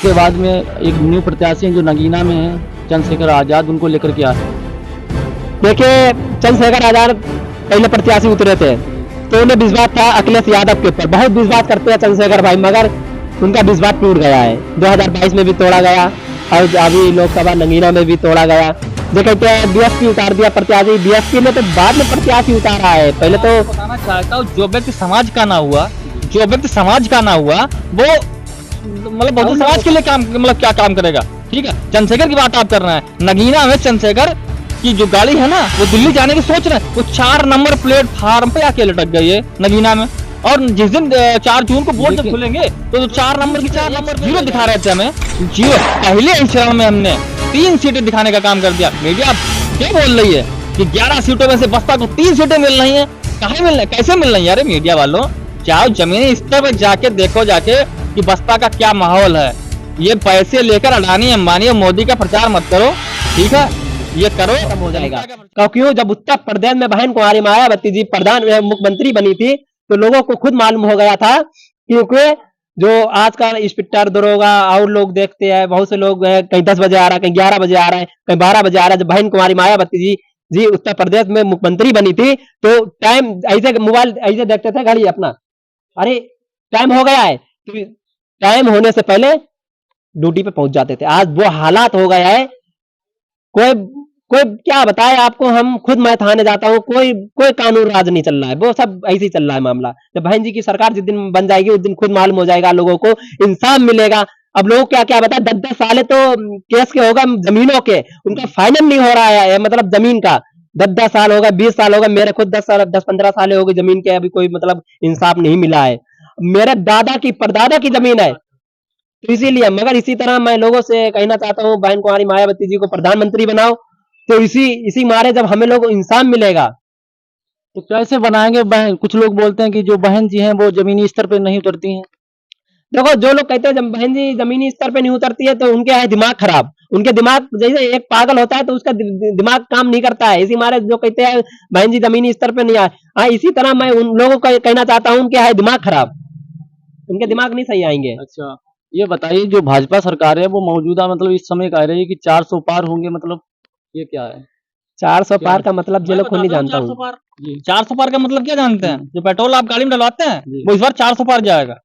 उसके बाद में एक न्यू प्रत्याशी हैं जो नगीना में है, चंद्रशेखर आजाद, उनको लेकर के आए। देखिए, चंद्रशेखर आजाद पहले प्रत्याशी उतरे थे तो उन्हें विश्वास था अखिलेश यादव के ऊपर, बहुत विश्वास करते हैं चंद्रशेखर भाई, मगर उनका विश्वास टूट गया है। 2022 में भी तोड़ा गया और अभी लोकसभा नगीना में भी तोड़ा गया। देखो क्या बीएसपी उतार दिया प्रत्याशी, बीएसपी ने तो बाद में प्रत्याशी उतारा है। पहले तो बताना चाहता हूँ, जो व्यक्ति समाज का ना हुआ, वो मतलब बहुजन समाज के लिए काम, मतलब क्या काम करेगा। ठीक है, चंद्रशेखर की बात आप कर रहे हैं। नगीना में चंद्रशेखर की जो गाड़ी है ना, वो दिल्ली जाने की सोच रहे हैं। वो 4 नंबर प्लेटफार्म पे आके लटक गई है नगीना में। और जिस दिन 4 जून को वोट जब खुलेंगे तो 4 नंबर की 4 नंबर जीरो दिखा रहे थे हमें, जीरो। पहले चरण में हमने 3 सीटें दिखाने का काम कर दिया। मीडिया क्या बोल रही है कि 11 सीटों में से बसपा को 3 सीटें मिल रही हैं। कहाँ मिल रही, कैसे मिल रही है? अरे मीडिया वालों, जाओ जमीनी स्तर पर जाके देखो जाके कि बसपा का क्या माहौल है। ये पैसे लेकर अडानी, अंबानी और मोदी का प्रचार मत करो, ठीक है? ये करो हो जाएगा। क्योंकि जब उत्तर प्रदेश में बहन कुमारी मायावती जी प्रधान मुख्यमंत्री बनी थी तो लोगों को खुद मालूम हो गया था, क्योंकि जो आज का इंस्पेक्टर दरोगा और लोग देखते हैं, बहुत से लोग कहीं 10 बजे आ रहा है, कहीं 11 बजे आ रहा है, कहीं 12 बजे आ रहा है। जब बहन कुमारी मायावती जी उत्तर प्रदेश में मुख्यमंत्री बनी थी तो टाइम ऐसे मोबाइल ऐसे देखते थे घड़ी अपना, अरे टाइम हो गया है, तो टाइम होने से पहले ड्यूटी पे पहुंच जाते थे। आज वो हालात हो गया है, कोई कोई क्या बताए आपको। हम खुद मैं थाने जाता हूँ, कोई कानून राज नहीं चल रहा है, वो सब ऐसे ही चल रहा है मामला। जब बहन जी की सरकार जिस दिन बन जाएगी उस दिन खुद मालूम हो जाएगा, लोगों को इंसाफ मिलेगा। अब लोग क्या क्या बताए, 10-10 साल तो केस के होगा जमीनों के, उनका फाइनल नहीं हो रहा है, मतलब जमीन का 10-10 साल होगा, 20 साल होगा। मेरे खुद 10-15 साल हो गए जमीन के, अभी कोई मतलब इंसाफ नहीं मिला है। मेरे दादा की परदादा की जमीन है, तो इसीलिए। मगर इसी तरह मैं लोगों से कहना चाहता हूँ, बहन कुमारी मायावती जी को प्रधानमंत्री बनाओ, तो इसी मारे जब हमें लोग इंसान मिलेगा। तो कैसे बनाएंगे बहन? कुछ लोग बोलते हैं कि जो बहन जी हैं वो जमीनी स्तर पे नहीं उतरती हैं। देखो, जो लोग कहते हैं जब बहन जी जमीनी स्तर पे नहीं उतरती है तो उनके है दिमाग खराब। उनके दिमाग जैसे एक पागल होता है तो उसका दिमाग काम नहीं करता है। इसी मारे जो कहते हैं बहन जी जमीनी स्तर पे नहीं आए, हाँ, इसी तरह मैं उन लोगों को कहना चाहता हूँ उनके है दिमाग खराब, उनके दिमाग नहीं सही आएंगे। अच्छा, ये बताइए, जो भाजपा सरकार है वो मौजूदा मतलब इस समय कह रही है कि 400 पार होंगे, मतलब ये क्या है? 400 पार का मतलब जो लोग खुद नहीं जानता हूँ। 400 पार का मतलब क्या जानते हैं? जो पेट्रोल आप गाड़ी में डलवाते हैं जी। वो इस बार 400 पार जाएगा,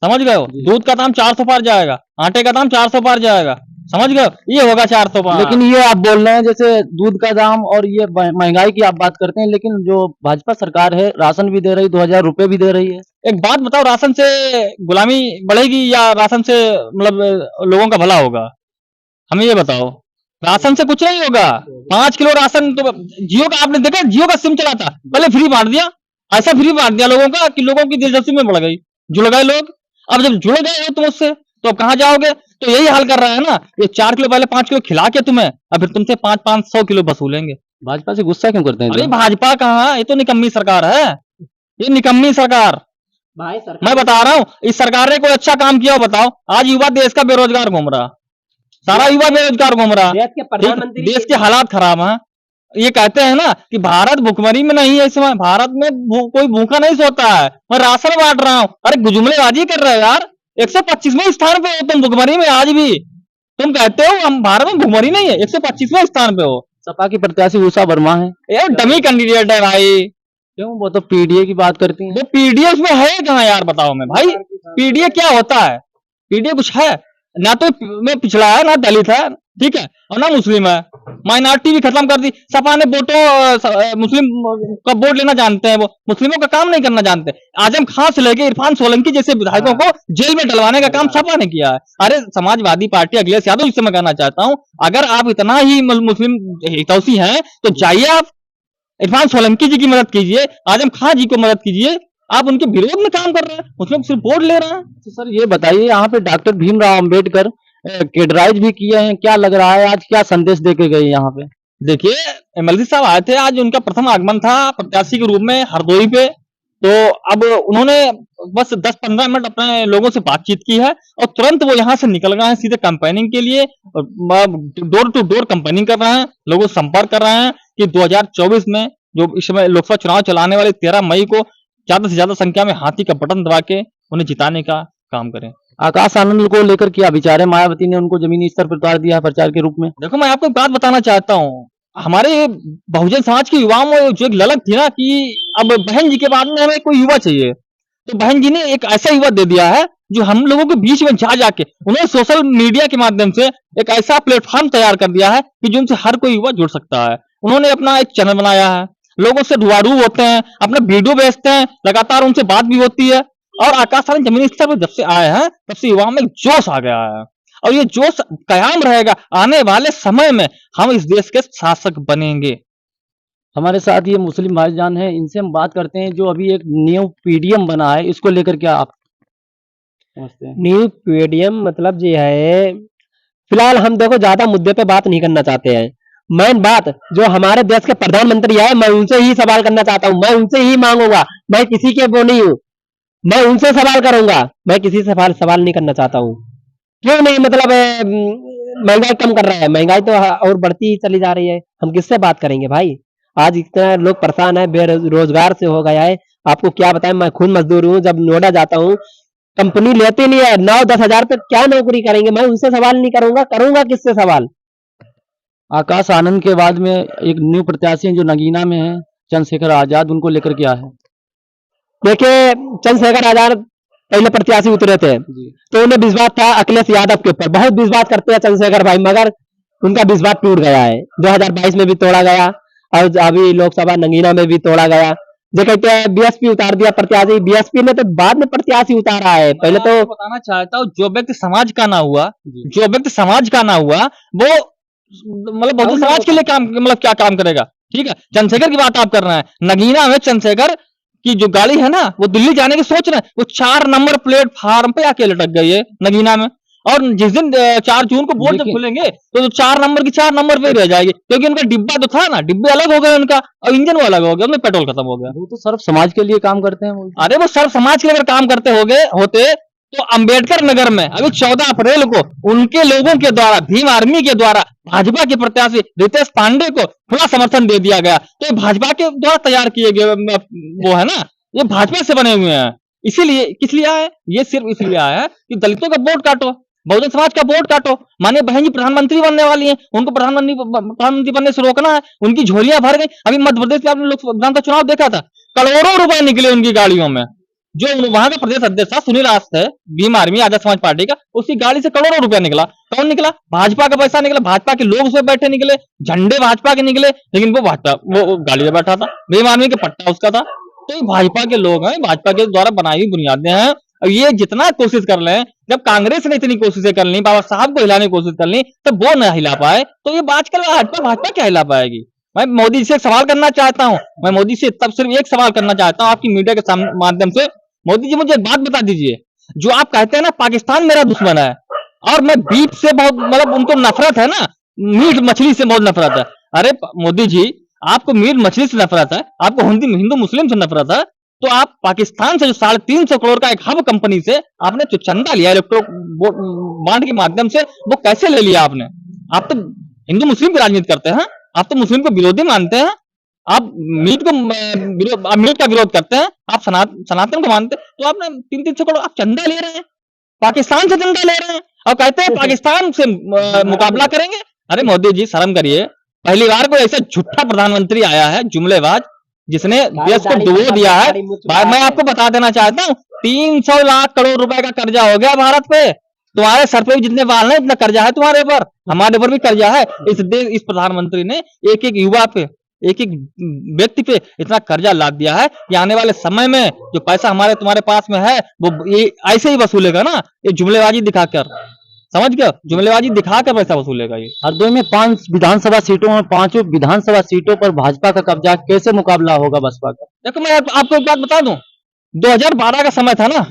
समझ गए हो? जी। दूध का दाम 400 पार जाएगा, आटे का दाम 400 पार जाएगा, समझ गए हो? ये होगा 400 पार। लेकिन ये आप बोल रहे हैं जैसे दूध का दाम और ये महंगाई की आप बात करते हैं, लेकिन जो भाजपा सरकार है राशन भी दे रही, 2000 रुपए भी दे रही है। एक बात बताओ, राशन से गुलामी बढ़ेगी या राशन से मतलब लोगों का भला होगा? हमें ये बताओ। राशन से कुछ नहीं होगा। 5 किलो राशन तो जियो का आपने देखा, जियो का सिम चलाता पहले फ्री बांट दिया, ऐसा फ्री बांट दिया लोगों का कि लोगों की दिलचस्पी में बढ़ गई, जुड़ गए लोग। अब जब जुड़ गए हो तुम उससे तो अब कहाँ जाओगे? तो यही हाल कर रहा है ना, ये 4 किलो पहले 5 किलो खिला के तुम्हें, अब फिर तुमसे 500 किलो वसूलेंगे। भाजपा से गुस्सा क्यों करते हैं? अरे भाजपा कहाँ, ये तो निकम्मी सरकार है, ये निकम्मी सरकार। भाई मैं बता रहा हूँ, इस सरकार ने कोई अच्छा काम किया हो बताओ? आज युवा देश का बेरोजगार घूम रहा, सारा युवा बेरोजगार घूम रहा। देश के प्रधानमंत्री, देश के हालात खराब हैं। ये कहते हैं ना कि भारत भुखमरी में नहीं है इस समय, भारत में कोई भूखा नहीं सोता है, मैं राशन बांट रहा हूँ। अरे जुमलेबाजी कर रहे हो यार, 125वें स्थान पे हो तुम भुखमरी में आज भी। तुम कहते हो हम भारत में भुखमरी नहीं है, 125वें स्थान पे हो। सपा की प्रत्याशी उषा वर्मा है, ये डमी कैंडिडेट है भाई। क्यों? वो तो पीडीए की बात करती हैं। वो पीडीएफ में है कहाँ यार, बताओ मैं भाई, पीडीए क्या होता है? पीडीए कुछ है ना, तो में पिछड़ा है ना दलित है, ठीक है, और ना मुस्लिम है। माइनॉरिटी भी खत्म कर दी सपा ने। वोटों मुस्लिम का वोट लेना जानते हैं, वो मुस्लिमों का काम नहीं करना जानते। आजम खान से लेके इरफान सोलंकी जैसे विधायकों को जेल में डलवाने का काम सपा ने किया है। अरे समाजवादी पार्टी अखिलेश यादव, इससे मैं कहना चाहता हूँ, अगर आप इतना ही मुस्लिम हितैषी हैं तो जाइए आप इरफान सोलंकी जी की मदद कीजिए, आजम खान जी को मदद कीजिए। आप उनके विरोध में काम कर रहे हैं, उसमें सिर्फ वोट ले रहे हैं। तो सर ये बताइए, यहाँ पे डॉक्टर भीमराव अंबेडकर केडराइज भी किए हैं, क्या लग रहा है आज क्या संदेश देके गए यहाँ पे? देखिए, एमएलसी साहब आए थे, आज उनका प्रथम आगमन था प्रत्याशी के रूप में हरदोई पे। तो अब उन्होंने बस 10-15 मिनट अपने लोगों से बातचीत की है और तुरंत वो यहाँ से निकल गए हैं सीधे कैंपेनिंग के लिए। डोर टू डोर कैंपेनिंग कर रहे हैं, लोगों से संपर्क कर रहे हैं कि 2024 में जो इस समय लोकसभा चुनाव चलाने वाले 13 मई को ज्यादा से ज्यादा संख्या में हाथी का बटन दबा के उन्हें जिताने का काम करें। आकाश आनंद को लेकर क्या विचार है? मायावती ने उनको जमीनी स्तर पर उतार दिया है प्रचार के रूप में। देखो मैं आपको एक बात बताना चाहता हूँ, हमारे बहुजन समाज के युवाओं में जो एक ललक थी ना कि अब बहन जी के बाद में हमें कोई युवा चाहिए, तो बहन जी ने एक ऐसा युवा दे दिया है जो हम लोगों के बीच में जा जाके उन्होंने सोशल मीडिया के माध्यम से एक ऐसा प्लेटफॉर्म तैयार कर दिया है कि जिनसे हर कोई युवा जुड़ सकता है। उन्होंने अपना एक चैनल बनाया है, लोगों से रूबरू होते हैं, अपने वीडियो भेजते हैं, लगातार उनसे बात भी होती है। और आकाश आनंद जमीनी स्तर पर जब से आए हैं तब से युवाओं में एक जोश आ गया है, और ये जोश कायम रहेगा। आने वाले समय में हम इस देश के शासक बनेंगे। हमारे साथ ये मुस्लिम भाईजान हैं, इनसे हम बात करते हैं। जो अभी एक न्यू पीडीएम बना है, इसको लेकर क्या आप समझते हैं? न्यू पीडीएम मतलब ये है, फिलहाल हम देखो ज्यादा मुद्दे पे बात नहीं करना चाहते हैं। मेन बात जो हमारे देश के प्रधानमंत्री है, मैं उनसे ही सवाल करना चाहता हूँ, मैं उनसे ही मांगूंगा। मैं किसी के वो नहीं हूँ, मैं उनसे सवाल करूंगा, मैं किसी से सवाल नहीं करना चाहता हूँ। क्यों नहीं, मतलब महंगाई कम कर रहा है, महंगाई तो और बढ़ती ही चली जा रही है। हम किससे बात करेंगे भाई? आज इतना लोग परेशान है, बेरोजगार से हो गया है। आपको क्या बताएं, मैं खुद मजदूर हूँ, जब नोएडा जाता हूँ कंपनी लेती नहीं है, 9-10 हजार पे क्या नौकरी करेंगे? मैं उनसे सवाल नहीं करूंगा, करूंगा किससे सवाल? आकाश आनंद के बाद में एक न्यू प्रत्याशी हैं जो नगीना में है, चंद्रशेखर आजाद, उनको लेकर क्या है? देखिए, चंद्रशेखर आजाद पहले प्रत्याशी उतरे थे जी। तो उन्हें विश्वास था अखिलेश यादव के ऊपर, बहुत विश्वास करते हैं चंद्रशेखर भाई, मगर उनका विश्वास टूट गया है। 2022 में भी तोड़ा गया और अभी लोकसभा नगीना में भी तोड़ा गया। जो कहते हैं बीएसपी उतार दिया प्रत्याशी, बीएसपी ने तो बाद में प्रत्याशी उतारा है, पहले तो बताना चाहता हूँ, जो व्यक्ति समाज का ना हुआ, जी। जो व्यक्ति समाज का ना हुआ, वो मतलब बहुजन समाज के लिए काम, मतलब क्या काम करेगा? ठीक है, चंद्रशेखर की बात आप कर रहे हैं, नगीना में चंद्रशेखर की जो गाड़ी है ना, वो दिल्ली जाने की सोच रहे हैं, वो 4 नंबर प्लेटफार्म पे आके लटक गई है नगीना में। और जिस दिन 4 जून को बोर्ड जब लेकिन- खुलेंगे तो जो 4 नंबर की 4 नंबर पे ही रह जाएगी, क्योंकि उनका डिब्बा तो था ना, डिब्बे अलग हो गए उनका, और इंजन वो अलग हो गया, उनमें पेट्रोल खत्म हो गया। वो तो सिर्फ समाज के लिए काम करते हैं वो। अरे वो सर्व समाज के लिए अगर काम करते होते तो अंबेडकर नगर में अभी 14 अप्रैल को उनके लोगों के द्वारा, भीम आर्मी के द्वारा भाजपा के प्रत्याशी रितेश पांडे को खुला समर्थन दे दिया गया। तो ये भाजपा के द्वारा तैयार किए गए वो है ना, ये भाजपा से बने हुए हैं। इसीलिए किस लिए आए? ये सिर्फ इसलिए आया है कि दलितों का वोट काटो, बहुजन समाज का वोट काटो। माने बहन जी प्रधानमंत्री बनने वाली हैं, उनको प्रधानमंत्री बनने से रोकना है, उनकी झोलियां भर गई। अभी मध्य प्रदेश में आपने लोकसभा विधानसभा चुनाव देखा था, करोड़ों रुपए निकले उनकी गाड़ियों में। जो वहां का प्रदेश अध्यक्ष था सुनील आस्थ है, भीम आर्मी आजाद समाज पार्टी का, उसकी गाड़ी से करोड़ों रुपया निकला। कौन निकला? भाजपा का पैसा निकला, भाजपा के लोग उसमें बैठे निकले, झंडे भाजपा के निकले, लेकिन वो भाजपा वो गाड़ी में बैठा था, भीम आर्मी के पट्टा उसका था। तो ये भाजपा के लोग हैं, भाजपा के द्वारा बनाई हुई बुनियादें हैं। अब ये जितना कोशिश कर लें, जब कांग्रेस ने इतनी कोशिशें कर ली, बाबा साहब को हिलाने की कोशिश कर ली, तब वो न हिला पाए, तो ये आजकल भाजपा क्या हिला पाएगी? मैं मोदी जी से एक सवाल करना चाहता हूं, मैं मोदी से तब सिर्फ एक सवाल करना चाहता हूं आपकी मीडिया के माध्यम से। मोदी जी मुझे एक बात बता दीजिए, जो आप कहते हैं ना पाकिस्तान मेरा दुश्मन है और मैं बीफ से बहुत, मतलब उनको नफरत है ना, मीट मछली से बहुत नफरत है। अरे मोदी जी, आपको मीट मछली से नफरत है, आपको हिंदू मुस्लिम से नफरत है, तो आप पाकिस्तान से जो 350 करोड़ का एक हब कंपनी से आपने जो चंदा लिया इलेक्ट्रो बॉन्ड के माध्यम से, वो कैसे ले लिया आपने? आप तो हिंदू मुस्लिम की राजनीति करते हैं, आप तो मुस्लिम को विरोधी मानते हैं, आप मीट का विरोध करते हैं, आप सनातन को मानते हैं, तो आपने 300 करोड़ आप चंदा ले रहे हैं, पाकिस्तान से चंदा ले रहे हैं और कहते हैं पाकिस्तान से मुकाबला करेंगे। अरे मोदी जी शर्म करिए, पहली बार कोई ऐसा झूठा प्रधानमंत्री आया है, जुमलेबाज, जिसने देश को डुबो दिया है। मैं आपको बता देना चाहता हूँ, 300 लाख करोड़ रुपए का कर्जा हो गया भारत पे। तुम्हारे सर पे भी जितने बाल हैं, इतना कर्जा है तुम्हारे ऊपर, हमारे ऊपर भी कर्जा है। इस प्रधानमंत्री ने एक एक युवा पे, एक एक व्यक्ति पे इतना कर्जा लाद दिया है कि आने वाले समय में जो पैसा हमारे तुम्हारे पास में है, वो ये ऐसे ही वसूलेगा ना, ये जुमलेबाजी दिखाकर, समझ गए? जुमलेबाजी दिखाकर पैसा वसूलेगा ये। हरदोई में 5 विधानसभा सीटों और 5 विधानसभा सीटों पर भाजपा का कब्जा, कैसे मुकाबला होगा बसपा का? देखो मैं आपको एक बात बता दूं, 2012 का समय था ना,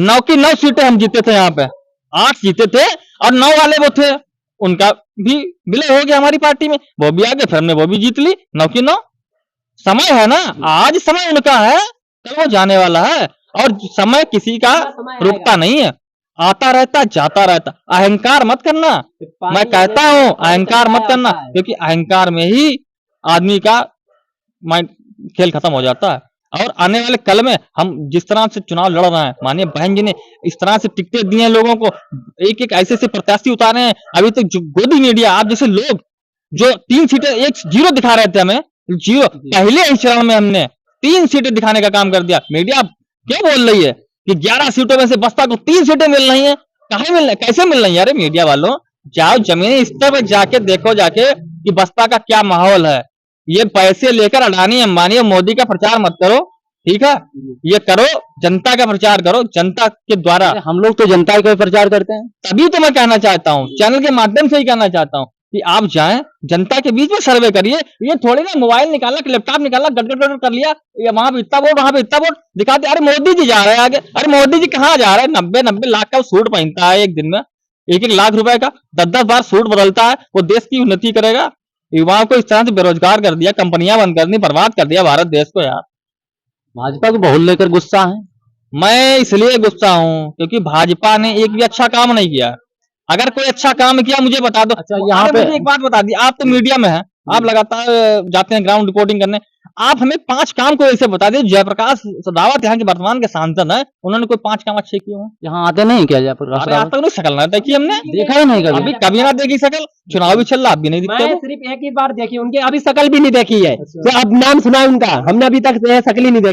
9 की 9 सीटें हम जीते थे, यहाँ पे 8 जीते थे और 9 वाले वो थे, उनका भी विलय हो गया हमारी पार्टी में, वो भी आ गए, फिर हमने वो भी जीत ली, 9 की 9। समय है ना, आज समय उनका है, कल वो जाने वाला है, और समय किसी का रुकता नहीं है, आता रहता जाता रहता। अहंकार मत करना, मैं कहता हूं अहंकार मत करना, क्योंकि अहंकार में ही आदमी का माइंड खेल खत्म हो जाता है। और आने वाले कल में हम जिस तरह से चुनाव लड़ रहे हैं, माननीय बहन जी ने इस तरह से टिकटें दी हैं लोगों को, एक एक ऐसे प्रत्याशी उतारे हैं। अभी तक जो गोदी मीडिया आप जैसे लोग जो 3 सीटें, एक 0 दिखा रहे थे हमें, 0 पहले ही चरण में हमने 3 सीटें दिखाने का काम कर दिया। मीडिया क्या बोल रही है कि 11 सीटों में से बसपा को 3 सीटें मिल रही हैं, कहाँ मिल रही, कैसे मिल रही है? अरे मीडिया वालों, जाओ जमीनी स्तर पर जाके देखो जाके कि बसपा का क्या माहौल है। ये पैसे लेकर अडानी अंबानी और मोदी का प्रचार मत करो, ठीक है? ये करो, जनता का प्रचार करो, जनता के द्वारा। हम लोग तो जनता का प्रचार करते हैं। तभी तो मैं कहना चाहता हूँ, चैनल के माध्यम से ही कहना चाहता हूँ कि आप जाएं, जनता के बीच में सर्वे करिए। ये थोड़ी ना मोबाइल निकाला, लैपटॉप निकाला, गड़गड़ कर लिया, ये वहां पे इतना वोट, वहां पे इतना वोट दिखाते, अरे मोदी जी जा रहे हैं आगे। अरे मोदी जी कहाँ जा रहे हैं? 90 लाख का सूट पहनता है एक दिन में, 1 लाख रुपए का 10 बार सूट बदलता है। वो देश की उन्नति करेगा? युवाओं को इस तरह से बेरोजगार कर दिया, कंपनियां बंद कर दी, बर्बाद कर दिया भारत देश को यार। भाजपा को बहुत लेकर गुस्सा है। मैं इसलिए गुस्सा हूं क्योंकि भाजपा ने एक भी अच्छा काम नहीं किया। अगर कोई अच्छा काम किया मुझे बता दो। अच्छा, यहाँ अरे पे मुझे एक बात बता दी, आप तो मीडिया में हैं, आप लगातार जाते हैं ग्राउंड रिपोर्टिंग करने, आप हमें 5 काम को ऐसे बता दिए। जयप्रकाश रावत यहाँ के वर्तमान के सांसद हैं, उन्होंने कोई 5 काम अच्छे किए हों? यहाँ आते नहीं क्या जयप्रकाश अरे आज तक नहीं शकल ना देखी हमने, देखा ही नहीं कभी। अभी कभी ना देखी शकल। चुनाव भी चल रहा, अब भी नहीं दिखते मैं वो। सिर्फ एक ही बार देखी, उनके अभी शकल भी नहीं देखी है। तो अब नाम सुना है उनका, हमने अभी तक शकल ही नहीं देखी।